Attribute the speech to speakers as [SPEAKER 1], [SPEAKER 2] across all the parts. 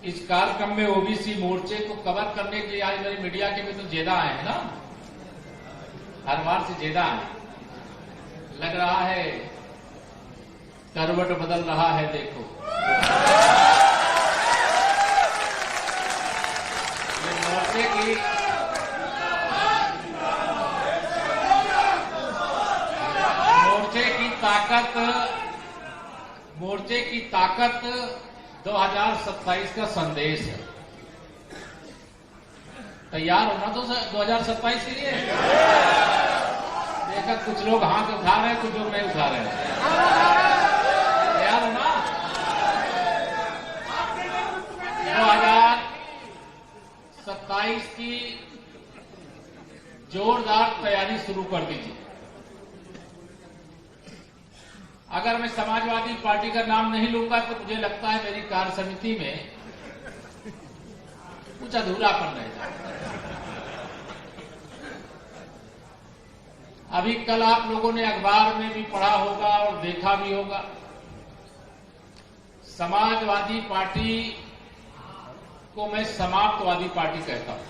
[SPEAKER 1] इस कार्यक्रम में ओबीसी मोर्चे को कवर करने के लिए आज मेरी मीडिया के भी तो ज्यादा आए हैं ना, हर बार से ज्यादा आए। लग रहा है करवट बदल रहा है, देखो ये मोर्चे की ताकत 2027 का संदेश है। तैयार होना तो 2027 के लिए देखकर कुछ लोग हाथ उठा रहे हैं, कुछ लोग नहीं उठा रहे हैं। तैयार हो ना? 2027 की जोरदार तैयारी शुरू कर दीजिए। अगर मैं समाजवादी पार्टी का नाम नहीं लूंगा तो मुझे लगता है मेरी कार्य समिति में कुछ अधूरापन रहेगा। अभी कल आप लोगों ने अखबार में भी पढ़ा होगा और देखा भी होगा, समाजवादी पार्टी को मैं समाप्तवादी पार्टी कहता हूं।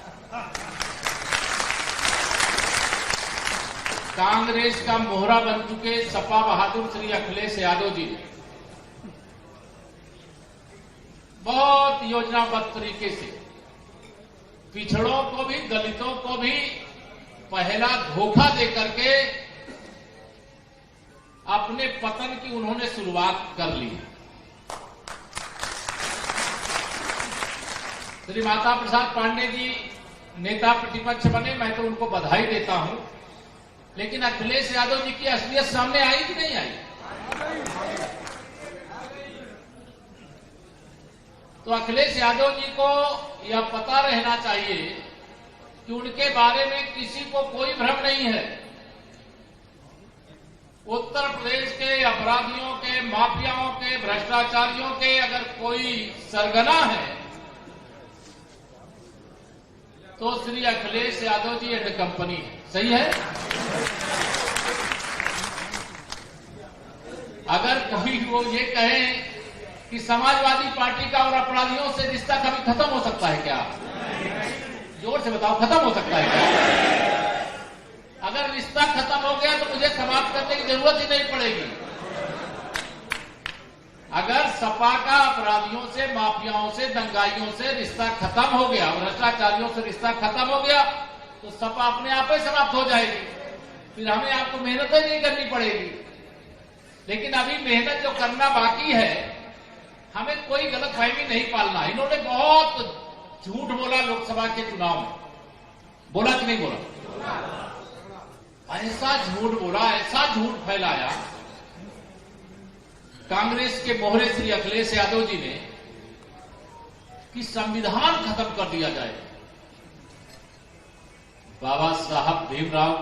[SPEAKER 1] कांग्रेस का मोहरा बन चुके सपा बहादुर श्री अखिलेश यादव जी ने बहुत योजनाबद्ध तरीके से पिछड़ों को भी, दलितों को भी पहला धोखा देकर के अपने पतन की उन्होंने शुरुआत कर ली। श्री माता प्रसाद पांडे जी नेता प्रतिपक्ष बने, मैं तो उनको बधाई देता हूं, लेकिन अखिलेश यादव जी की असलियत सामने आई कि नहीं आई? तो अखिलेश यादव जी को यह पता रहना चाहिए कि उनके बारे में किसी को कोई भ्रम नहीं है। उत्तर प्रदेश के अपराधियों के, माफियाओं के, भ्रष्टाचारियों के अगर कोई सरगना है तो श्री अखिलेश यादव जी एंड कंपनी है। सही है? अगर कभी वो ये कहे कि समाजवादी पार्टी का और अपराधियों से रिश्ता कभी खत्म हो सकता है क्या? जोर से बताओ, खत्म हो सकता है क्या? अगर रिश्ता खत्म हो गया तो मुझे समाप्त करने की जरूरत ही नहीं पड़ेगी। अगर सपा का अपराधियों से, माफियाओं से, दंगाइयों से रिश्ता खत्म हो गया, भ्रष्टाचारियों से रिश्ता खत्म हो गया तो सपा अपने आप ही समाप्त हो जाएगी। फिर हमें आपको मेहनत ही नहीं करनी पड़ेगी। लेकिन अभी मेहनत जो करना बाकी है, हमें कोई गलतफहमी नहीं पालना। इन्होंने बहुत झूठ बोला लोकसभा के चुनाव में, बोला कि नहीं बोला? ऐसा झूठ बोला, ऐसा झूठ फैलाया कांग्रेस के मोहरे श्री अखिलेश यादव जी ने कि संविधान खत्म कर दिया जाए। बाबा साहब भीमराव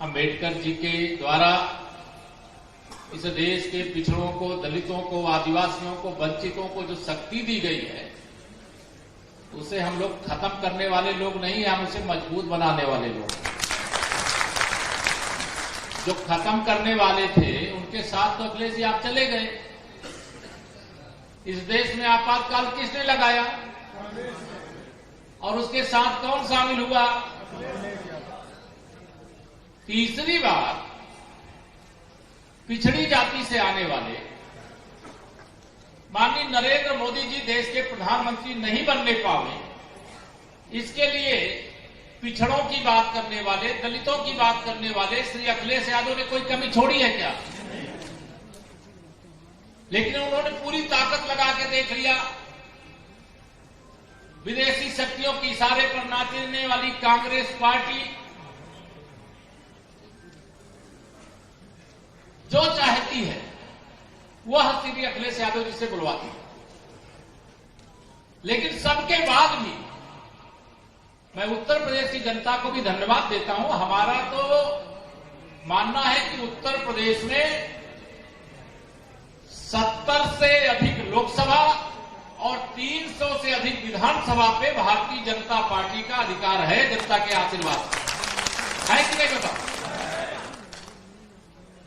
[SPEAKER 1] अंबेडकर जी के द्वारा इस देश के पिछड़ों को, दलितों को, आदिवासियों को, वंचितों को जो शक्ति दी गई है, उसे हम लोग खत्म करने वाले लोग नहीं, हम उसे मजबूत बनाने वाले लोग। जो खत्म करने वाले थे उनके साथ तो अखिलेश जी आप चले गए। इस देश में आपातकाल किसने लगाया और उसके साथ कौन शामिल हुआ? तीसरी बार पिछड़ी जाति से आने वाले माननीय नरेंद्र मोदी जी देश के प्रधानमंत्री नहीं बनने पाए, इसके लिए पिछड़ों की बात करने वाले, दलितों की बात करने वाले श्री अखिलेश यादव ने कोई कमी छोड़ी है क्या? लेकिन उन्होंने पूरी ताकत लगा के देख लिया। विदेशी शक्तियों के इशारे पर नाचने वाली कांग्रेस पार्टी जो चाहती है वह श्री अखिलेश यादव जी से बुलवाती है। लेकिन सबके बाद भी मैं उत्तर प्रदेश की जनता को भी धन्यवाद देता हूं। हमारा तो मानना है कि उत्तर प्रदेश में 70 से अधिक लोकसभा और 300 से अधिक विधानसभा पे भारतीय जनता पार्टी का अधिकार है, जनता के आशीर्वाद है कि नहीं बताओ?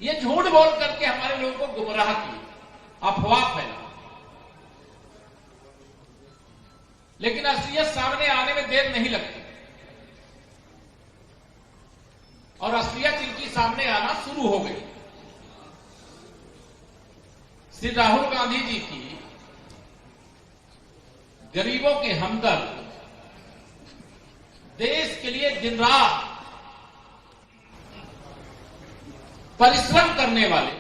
[SPEAKER 1] ये झूठ बोल करके हमारे लोगों को गुमराह किया, अफवाह फैला। लेकिन असलियत सामने आने में देर नहीं लगती और असलियत इनकी सामने आना शुरू हो गई। श्री राहुल गांधी जी की गरीबों के हमदर्द, देश के लिए दिन रात परिश्रम करने वाले,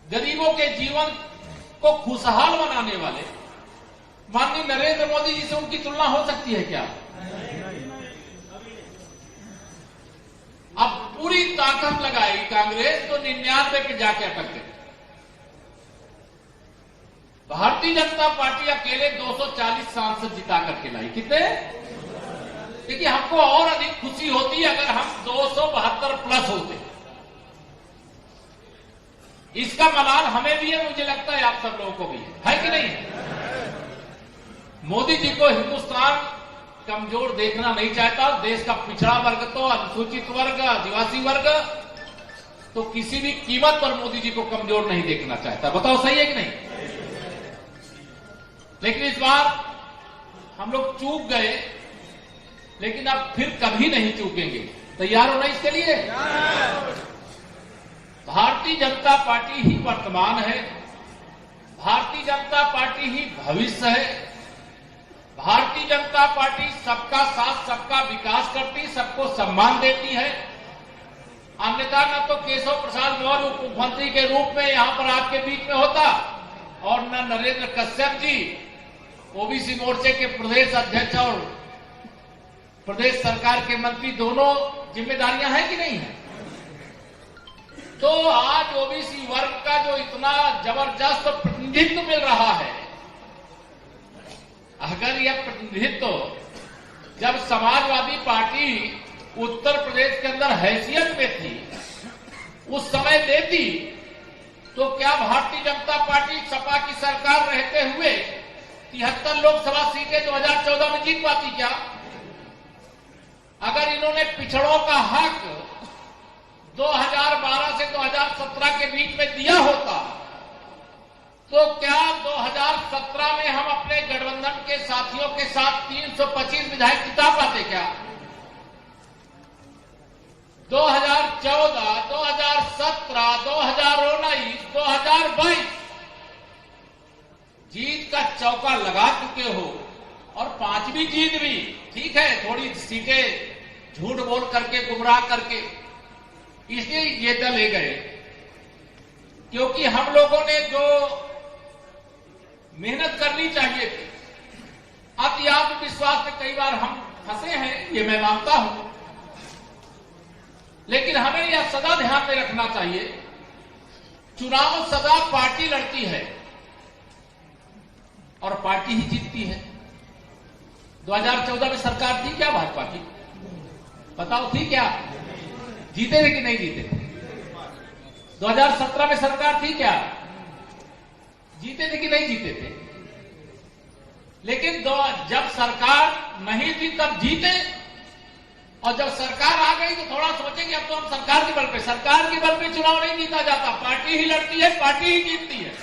[SPEAKER 1] गरीबों के जीवन को खुशहाल बनाने वाले माननीय नरेंद्र मोदी जी से उनकी तुलना हो सकती है क्या? अब पूरी ताकत लगाई कांग्रेस तो 99 पे जाके अटक गई। भारतीय जनता पार्टी अकेले 240 सांसद जिता करके लाई। कितने? देखिए, हमको और अधिक खुशी होती अगर हम 272 प्लस होते। इसका मलाल हमें भी है, मुझे लगता है आप सब लोगों को भी है कि नहीं? मोदी जी को हिंदुस्तान कमजोर देखना नहीं चाहता। देश का पिछड़ा वर्ग तो, अनुसूचित वर्ग, आदिवासी वर्ग तो किसी भी कीमत पर मोदी जी को कमजोर नहीं देखना चाहता। बताओ सही है कि नहीं? लेकिन इस बार हम लोग चूक गए, लेकिन अब फिर कभी नहीं चूकेंगे। तैयार हो ना इसके लिए? भारतीय जनता पार्टी ही वर्तमान है, भारतीय जनता पार्टी ही भविष्य है। भारतीय जनता पार्टी सबका साथ, सबका विकास करती, सबको सम्मान देती है। अन्यथा न तो केशव प्रसाद मौर्य उप मुख्यमंत्री के रूप में यहां पर आपके बीच में होता और न नरेंद्र कश्यप जी ओबीसी मोर्चे के प्रदेश अध्यक्ष और प्रदेश सरकार के मंत्री, दोनों जिम्मेदारियां हैं कि नहीं है? तो आज ओबीसी वर्ग का जो इतना जबरदस्त प्रतिनिधित्व मिल रहा है, अगर यह प्रतिनिधित्व जब समाजवादी पार्टी उत्तर प्रदेश के अंदर हैसियत में थी उस समय देती, तो क्या भारतीय जनता पार्टी सपा की सरकार रहते हुए 73 लोकसभा सीटें 2014 में जीत पाती क्या? अगर इन्होंने पिछड़ों का हक 2012 से 2017 के बीच में दिया होता तो क्या 2017 में हम अपने गठबंधन के साथियों के साथ 325 विधायक जिता पाते क्या? 2014, 2017, 2019, 2022 जीत का चौका लगा चुके हो और 5वीं जीत भी ठीक है, थोड़ी सीटें झूठ बोल करके, गुमराह करके, इसलिए ये दल ले गए क्योंकि हम लोगों ने जो मेहनत करनी चाहिए थी, अति आत्मविश्वास में कई बार हम फंसे हैं, ये मैं मानता हूं, लेकिन हमें यह सदा ध्यान में रखना चाहिए, चुनाव सदा पार्टी लड़ती है और पार्टी ही जीतती है। 2014 में सरकार थी क्या भाजपा की? बताओ, थी क्या? जीते थे कि नहीं जीते थे? 2017 में सरकार थी क्या? जीते थे कि नहीं जीते थे? लेकिन जब सरकार नहीं थी तब जीते, और जब सरकार आ गई तो थोड़ा सोचेंगे अब तो हम सरकार के बल पे चुनाव नहीं जीता जाता, पार्टी ही लड़ती है, पार्टी ही जीतती है।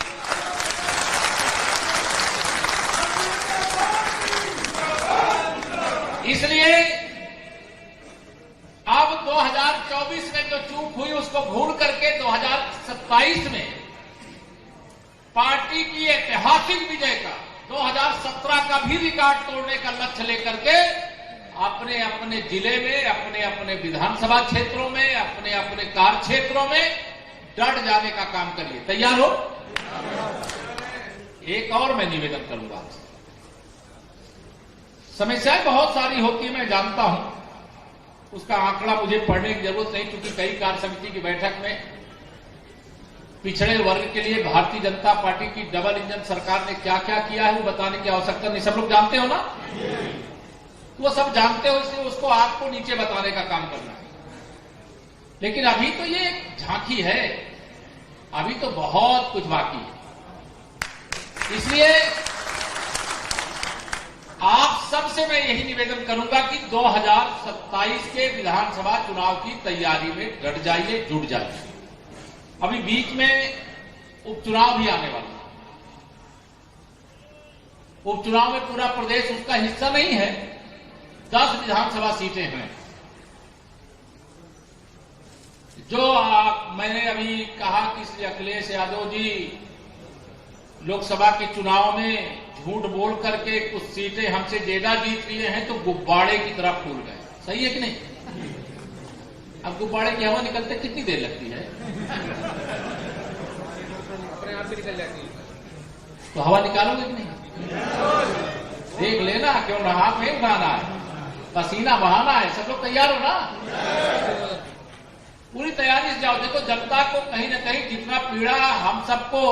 [SPEAKER 1] इसलिए अब 2024 में जो चूक हुई उसको भूल करके 2027 में पार्टी की ऐतिहासिक विजय का, 2017 का भी रिकॉर्ड तोड़ने का लक्ष्य लेकर के अपने अपने जिले में, अपने अपने विधानसभा क्षेत्रों में, अपने अपने कार्य क्षेत्रों में डट जाने का काम करिए। तैयार हो? एक और मैं निवेदन करूंगा, समस्याएं बहुत सारी होती है, मैं जानता हूं, उसका आंकड़ा मुझे पढ़ने की जरूरत नहीं, क्योंकि कई कार्य समिति की बैठक में पिछड़े वर्ग के लिए भारतीय जनता पार्टी की डबल इंजन सरकार ने क्या क्या किया है वो बताने की आवश्यकता नहीं। सब लोग जानते हो ना? वो सब जानते हो, इसलिए उसको आपको नीचे बताने का काम करना है। लेकिन अभी तो ये एक झांकी है, अभी तो बहुत कुछ बाकी है। इसलिए आप सबसे मैं यही निवेदन करूंगा कि 2027 के विधानसभा चुनाव की तैयारी में डट जाइए, जुट जाइए। अभी बीच में उपचुनाव भी आने वाला है। उपचुनाव में पूरा प्रदेश उसका हिस्सा नहीं है। 10 विधानसभा सीटें हैं। जो मैंने अभी कहा कि श्री अखिलेश यादव जी लोकसभा के चुनाव में झूठ बोल करके कुछ सीटें हमसे ज्यादा जीत लिए हैं, तो गुब्बारे की तरफ फूल गए। सही है कि नहीं? अब गुब्बारे की हवा निकलते कितनी देर लगती है?
[SPEAKER 2] अपने आप भी निकल जाती है।
[SPEAKER 1] तो हवा निकालोगे कि नहीं? देख लेना, क्यों ना हाथ में उठाना है, पसीना बहाना है, सब लोग तैयार हो ना? पूरी तैयारी से जाओ। देखो, जनता को कहीं ना कहीं जितना पीड़ा हम सबको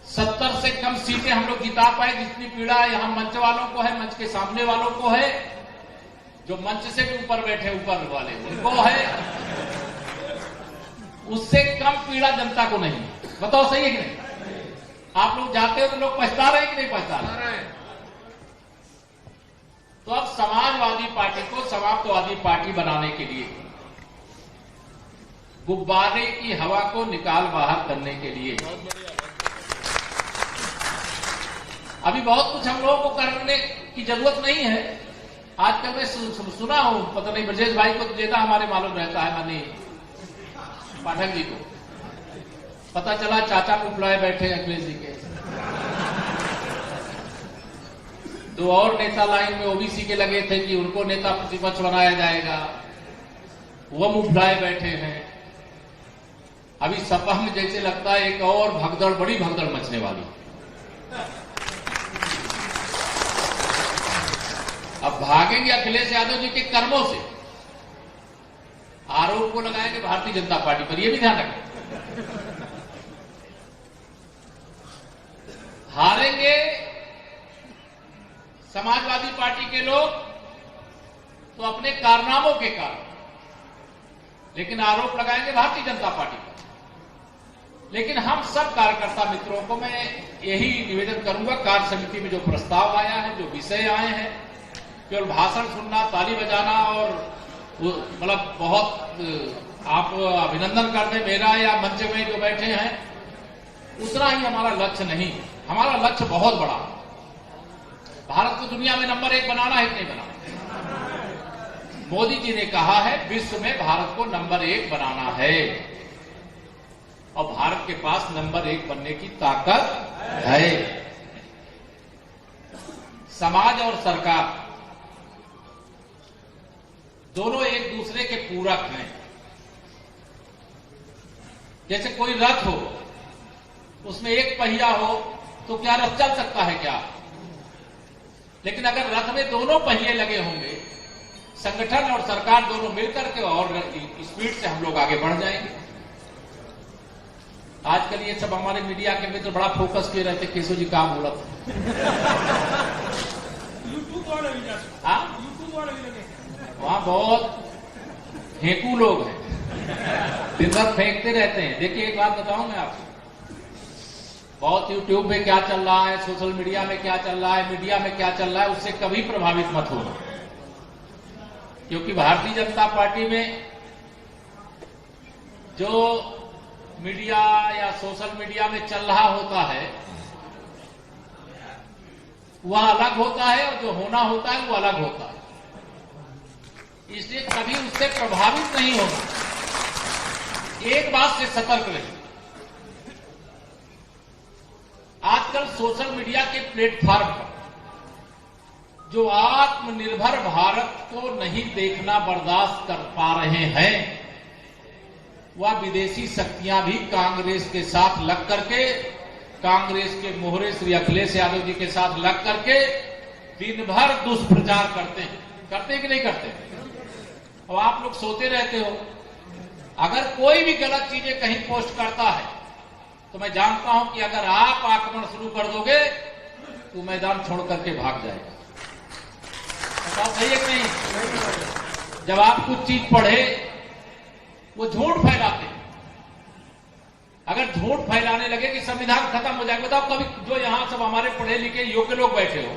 [SPEAKER 1] 70 से कम सीटें हम लोग जिता पाए, जितनी पीड़ा यहां मंच वालों को है, मंच के सामने वालों को है, जो मंच से भी ऊपर बैठे ऊपर वाले उनको है, उससे कम पीड़ा जनता को नहीं। बताओ सही है कि नहीं? आप लोग जाते हो तो लोग पछता रहे कि नहीं पछता रहे? तो अब समाजवादी पार्टी को समाप्तवादी पार्टी बनाने के लिए, गुब्बारे की हवा को निकाल बाहर करने के लिए अभी बहुत कुछ हम लोगों को करने की जरूरत नहीं है। आजकल मैं सुना हूं, पता नहीं ब्रजेश भाई को तो ज्यादा हमारे मालूम रहता है, माननीय पाठक जी को पता चला चाचा पुपलाए बैठे अखिलेश जी के। 2 और नेता लाइन में ओबीसी के लगे थे कि उनको नेता प्रतिपक्ष बनाया जाएगा, वो मुफलाए बैठे हैं। अभी सपा में जैसे लगता है एक और भगदड़, बड़ी भगदड़ मचने वाली। अब भागेंगे अखिलेश यादव जी के कर्मों से, आरोप को लगाएंगे भारतीय जनता पार्टी पर। यह भी ध्यान रखें, हारेंगे समाजवादी पार्टी के लोग तो अपने कारनामों के कारण, लेकिन आरोप लगाएंगे भारतीय जनता पार्टी पर। लेकिन हम सब कार्यकर्ता मित्रों को मैं यही निवेदन करूंगा, कार्य समिति में जो प्रस्ताव आया है, जो विषय आए हैं, केवल भाषण सुनना, ताली बजाना और मतलब बहुत आप अभिनंदन करते मेरा या मंच में जो बैठे हैं, उतना ही हमारा लक्ष्य नहीं। हमारा लक्ष्य बहुत बड़ा, भारत को दुनिया में नंबर 1 बनाना है कि नहीं बनाना? मोदी जी ने कहा है विश्व में भारत को नंबर 1 बनाना है, और भारत के पास नंबर 1 बनने की ताकत है। समाज और सरकार दोनों एक दूसरे के पूरक हैं। जैसे कोई रथ हो, उसमें एक पहिया हो तो क्या रथ चल सकता है क्या? लेकिन अगर रथ में दोनों पहिए लगे होंगे, संगठन और सरकार दोनों मिलकर के, और स्पीड से हम लोग आगे बढ़ जाएंगे। आजकल ये सब हमारे मीडिया के मित्र बड़ा फोकस किए रहते, केशव जी काम बोला था। वहां बहुत फेंकू लोग हैं, दिन भर फेंकते रहते हैं। देखिए, एक बात बताऊं मैं आपको, बहुत यूट्यूब में क्या चल रहा है, सोशल मीडिया में क्या चल रहा है, मीडिया में क्या चल रहा है, उससे कभी प्रभावित मत होना। क्योंकि भारतीय जनता पार्टी में जो मीडिया या सोशल मीडिया में चल रहा होता है वह अलग होता है, और जो होना होता है वो अलग होता है। इसलिए कभी उससे प्रभावित नहीं होना। एक बात से सतर्क रहिए, आजकल सोशल मीडिया के प्लेटफॉर्म पर जो आत्मनिर्भर भारत को नहीं देखना बर्दाश्त कर पा रहे हैं, वह विदेशी शक्तियां भी कांग्रेस के साथ लग करके, कांग्रेस के मोहरे श्री अखिलेश यादव जी के साथ लग करके दिन भर दुष्प्रचार करते हैं कि नहीं करते? और आप लोग सोते रहते हो। अगर कोई भी गलत चीजें कहीं पोस्ट करता है तो मैं जानता हूं कि अगर आप आक्रमण शुरू कर दोगे तो मैदान छोड़ करके भाग जाएगा। बताओ सही है कि नहीं? जब आप कुछ चीज पढ़े, वो झूठ फैलाते हैं। अगर झूठ फैलाने लगे कि संविधान खत्म हो जाएगा, बताओ कभी जो यहां सब हमारे पढ़े लिखे योग्य लोग बैठे हो,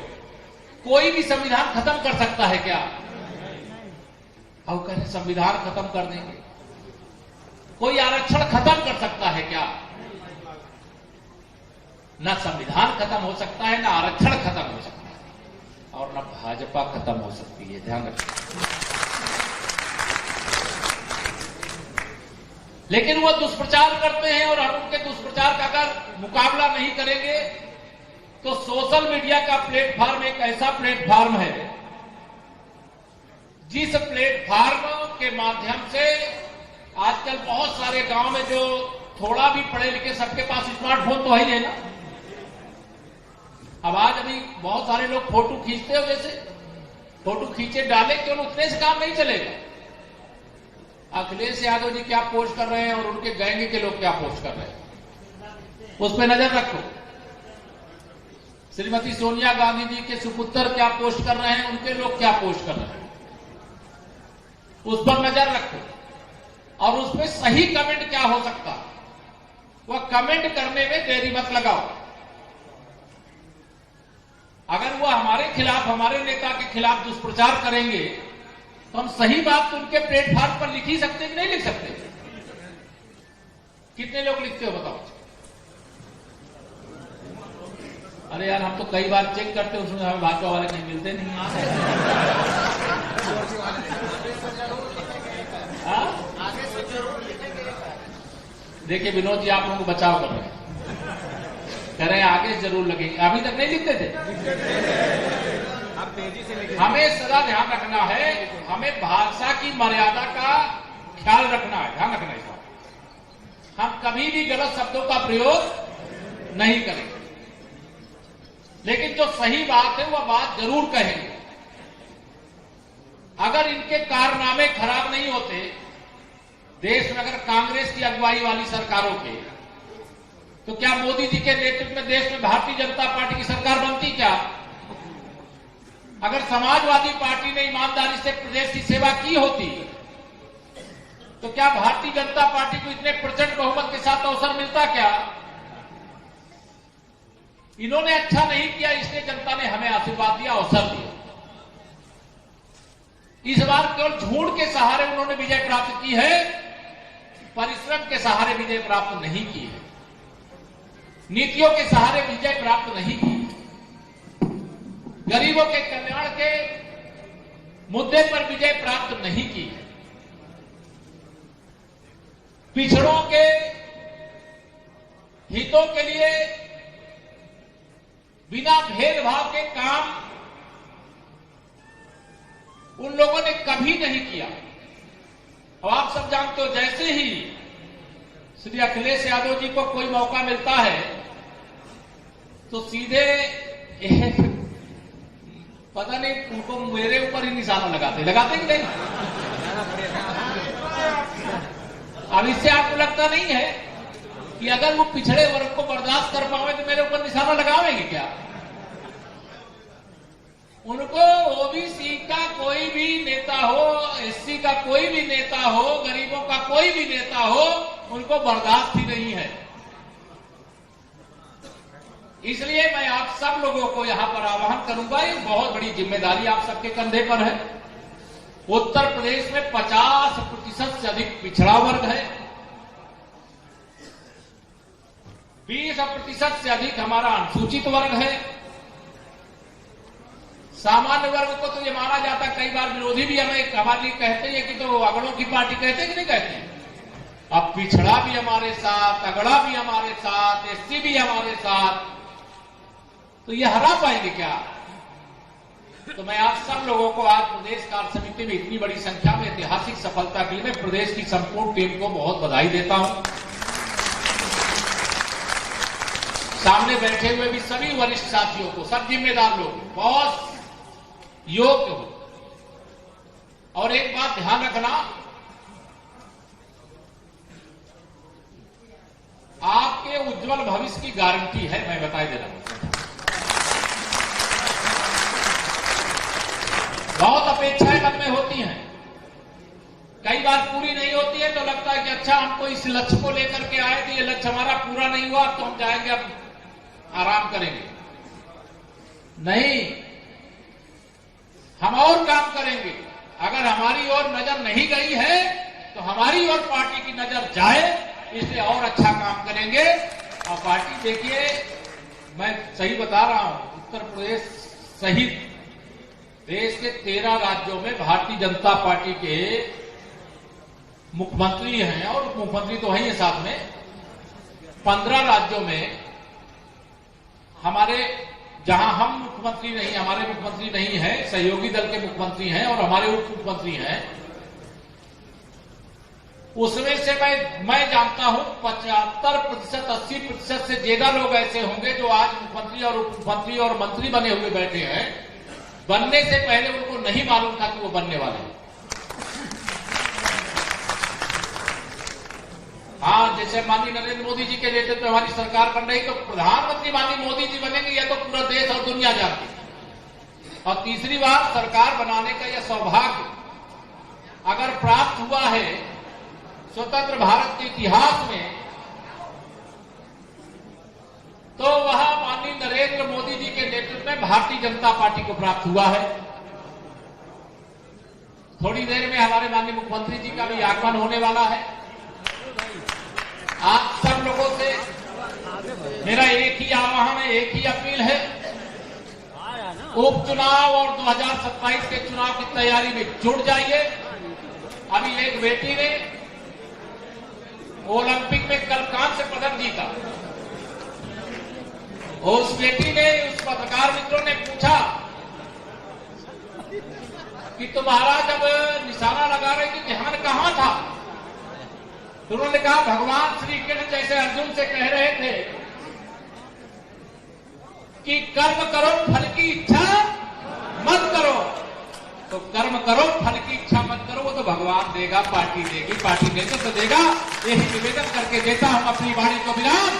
[SPEAKER 1] कोई भी संविधान खत्म कर सकता है क्या? और कह रहे संविधान खत्म कर देंगे। कोई आरक्षण खत्म कर सकता है क्या? न संविधान खत्म हो सकता है, न आरक्षण खत्म हो सकता है और न भाजपा खत्म हो सकती है, ध्यान रखिए। लेकिन वो दुष्प्रचार करते हैं और हम उनके दुष्प्रचार का अगर मुकाबला नहीं करेंगे तो सोशल मीडिया का प्लेटफॉर्म एक ऐसा प्लेटफॉर्म है जिस प्लेटफॉर्म के माध्यम से आजकल बहुत सारे गांव में जो थोड़ा भी पढ़े लिखे सबके पास स्मार्टफोन तो है ही है ना। अब आज अभी बहुत सारे लोग फोटो खींचते हो, जैसे फोटो खींचे डाले क्यों, उतने से काम नहीं चलेगा। अखिलेश यादव जी क्या पोस्ट कर रहे हैं और उनके गैंग के लोग क्या पोस्ट कर रहे हैं, उस पर नजर रखो। श्रीमती सोनिया गांधी जी के सुपुत्र क्या पोस्ट कर रहे हैं, उनके लोग क्या पोस्ट कर रहे हैं, उस पर नजर रखो। और उसमें सही कमेंट क्या हो सकता, वह कमेंट करने में देरी मत लगाओ। अगर वह हमारे खिलाफ, हमारे नेता के खिलाफ दुष्प्रचार करेंगे तो हम सही बात तो उनके प्लेटफॉर्म पर लिख ही सकते कि नहीं लिख सकते। कितने लोग लिखते हो बताओ। अरे यार हम तो कई बार चेक करते हैं, उसमें हमें भाजपा वाले कहीं मिलते नहीं। देखिए विनोद जी आप लोगों को बचाव कर रहे हैं, कह रहे हैं आगे जरूर लगेंगे, अभी तक नहीं लिखते थे। हमें सदा ध्यान रखना है, हमें भाषा की मर्यादा का ख्याल रखना है, ध्यान रखना है। हम कभी भी गलत शब्दों का प्रयोग नहीं करेंगे, लेकिन जो सही बात है वह बात जरूर कहेंगे। अगर इनके कारनामे खराब नहीं होते देश में, अगर कांग्रेस की अगुवाई वाली सरकारों के, तो क्या मोदी जी के नेतृत्व में देश में भारतीय जनता पार्टी की सरकार बनती क्या? अगर समाजवादी पार्टी ने ईमानदारी से प्रदेश की सेवा की होती तो क्या भारतीय जनता पार्टी को इतने प्रचंड बहुमत के साथ अवसर मिलता क्या? इन्होंने अच्छा नहीं किया, इसलिए जनता ने हमें आशीर्वाद दिया, अवसर दिया। इस बार केवल झूठ के सहारे उन्होंने विजय प्राप्त की है, परिश्रम के सहारे विजय प्राप्त नहीं की है, नीतियों के सहारे विजय प्राप्त नहीं की है, गरीबों के कल्याण के मुद्दे पर विजय प्राप्त नहीं की है, पिछड़ों के हितों के लिए बिना भेदभाव के काम उन लोगों ने कभी नहीं किया। अब आप सब जानते हो, जैसे ही श्री अखिलेश यादव जी को कोई मौका मिलता है तो सीधे पता नहीं उनको मेरे ऊपर ही निशाना लगाते कि नहीं? अब इससे आपको लगता नहीं है कि अगर वो पिछड़े वर्ग को बर्दाश्त कर पावे तो मेरे ऊपर निशाना लगावेंगे क्या? उनको ओबीसी का कोई भी नेता हो, एससी का कोई भी नेता हो, गरीबों का कोई भी नेता हो, उनको बर्दाश्त ही नहीं है। इसलिए मैं आप सब लोगों को यहां पर आह्वान करूंगा, ये बहुत बड़ी जिम्मेदारी आप सबके कंधे पर है। उत्तर प्रदेश में 50% से अधिक पिछड़ा वर्ग है, 20% से अधिक हमारा अनुसूचित वर्ग है। सामान्य वर्ग को तो ये माना जाता, कई बार विरोधी भी हमारे लिए कहते हैं कि तो अगड़ों की पार्टी कहते हैं कि नहीं कहते? अब पिछड़ा भी हमारे साथ, अगड़ा भी हमारे साथ, एससी भी हमारे साथ, तो ये हरा पाएंगे क्या? तो मैं आप सब लोगों को आज प्रदेश कार्य समिति में इतनी बड़ी संख्या में ऐतिहासिक सफलता के लिए मैं प्रदेश की संपूर्ण टीम को बहुत बधाई देता हूं। सामने बैठे हुए भी सभी वरिष्ठ साथियों को, सब जिम्मेदार लोग, बहुत योग्य हो। और एक बात ध्यान रखना, आपके उज्जवल भविष्य की गारंटी है, मैं बता दे रहा हूं। बहुत अपेक्षाएं मन में होती हैं, कई बार पूरी नहीं होती है तो लगता है कि अच्छा हमको इस लक्ष्य को लेकर के आए थे, ये लक्ष्य हमारा पूरा नहीं हुआ तो हम जाएंगे, अब आराम करेंगे। नहीं, हम और काम करेंगे। अगर हमारी ओर नजर नहीं गई है तो हमारी ओर पार्टी की नजर जाए, इसलिए और अच्छा काम करेंगे। और पार्टी देखिए मैं सही बता रहा हूं, उत्तर प्रदेश सहित देश के 13 राज्यों में भारतीय जनता पार्टी के मुख्यमंत्री हैं और उप मुख्यमंत्री तो हैं ही साथ में। 15 राज्यों में हमारे, जहां हम मुख्यमंत्री नहीं, हमारे मुख्यमंत्री नहीं है, सहयोगी दल के मुख्यमंत्री हैं और हमारे उप मुख्यमंत्री हैं, उसमें से मैं जानता हूं 75%, 80% से ज्यादा लोग ऐसे होंगे जो आज मुख्यमंत्री और उप मुख्यमंत्री और मंत्री बने हुए बैठे हैं, बनने से पहले उनको नहीं मालूम था कि वो बनने वाले हैं। हाँ, जैसे माननीय नरेंद्र मोदी जी के नेतृत्व में हमारी सरकार बन रही, तो प्रधानमंत्री माननीय मोदी जी बनेंगे, यह तो पूरा देश और दुनिया जानती है। और तीसरी बार सरकार बनाने का यह सौभाग्य अगर प्राप्त हुआ है स्वतंत्र भारत के इतिहास में, तो वह माननीय नरेंद्र मोदी जी के नेतृत्व में भारतीय जनता पार्टी को प्राप्त हुआ है। थोड़ी देर में हमारे माननीय मुख्यमंत्री जी का भी आगमन होने वाला है। आप सब लोगों से मेरा एक ही आह्वान है, एक ही अपील है, उपचुनाव और 2027 के चुनाव की तैयारी में जुट जाइए। अभी एक बेटी ने ओलंपिक में कल कांस्य पदक जीता, उस बेटी ने, उस पत्रकार मित्रों ने पूछा कि तुम्हारा जब निशाना लगा रही थी ध्यान कहां था? तो उन्होंने कहा भगवान श्री कृष्ण जैसे अर्जुन से कह रहे थे कि कर्म करो फल की इच्छा मत करो। तो कर्म करो, फल की इच्छा मत करो, वो तो भगवान देगा, पार्टी देगी, पार्टी नेतृत्व देगा। यही निवेदन करके देता हूं अपनी वाणी को विराम।